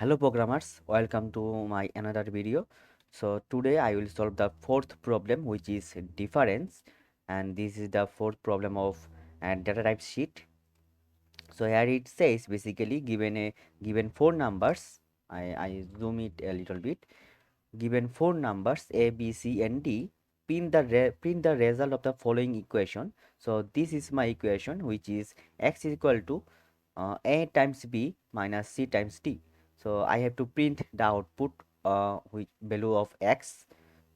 Hello programmers, welcome to my another video. So today I will solve the fourth problem, which is difference, and this is the fourth problem of data type sheet. So here it says basically given four numbers. I zoom it a little bit. Given four numbers A, B, C, and D, print the result of the following equation. So this is my equation, which is x is equal to A times B minus C times D. So I have to print the output with value of x.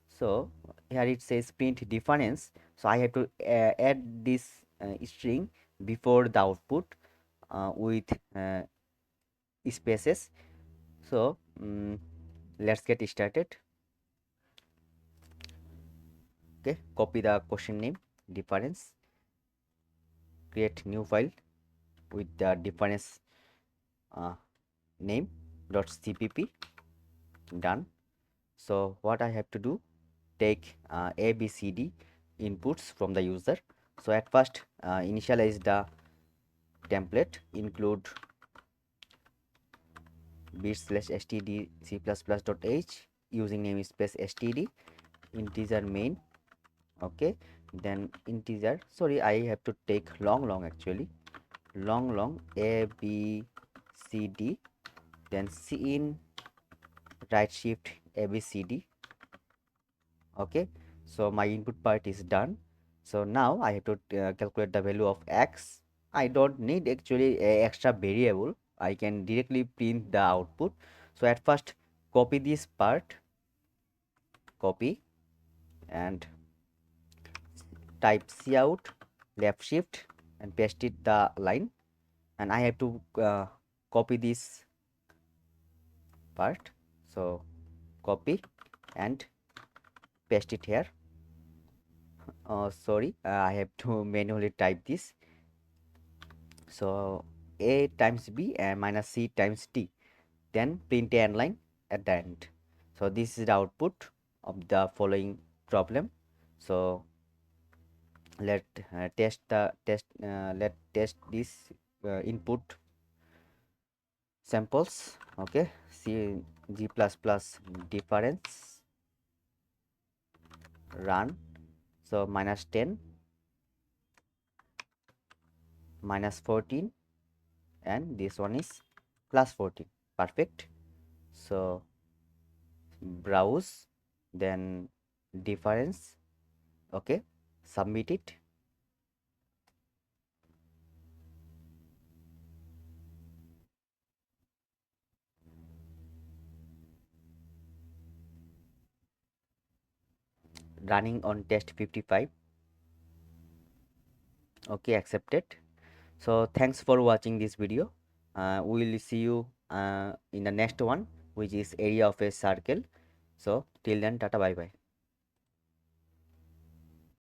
So here it says print difference. So I have to add this string before the output with spaces. So let's get started. Okay, copy the question name difference, create new file with the difference uh, name .cpp. Done. So what I have to do, take a b c d inputs from the user. So at first initialize the template, include bit/std c++.h using namespace std, integer main. Okay, then integer, sorry, I have to take long actually, long a b c d, then cin right shift a b c d. Okay, so my input part is done. So now I have to calculate the value of x. I don't need actually a extra variable, I can directly print the output. So at first copy this part, copy, and type cout, left shift, and paste it the line. And I have to copy this part. So copy and paste it here. Sorry, I have to manually type this. So a times b and minus c times d, then print a line at the end. So this is the output of the following problem. So let let test this input samples. Okay, c g++ difference, run. So -10, -14, and this one is +14. Perfect. So browse, then difference. Okay, submit it. Running on test 55. Okay, accepted. So thanks for watching this video. We will see you in the next one, which is area of a circle. So till then, tata, bye bye.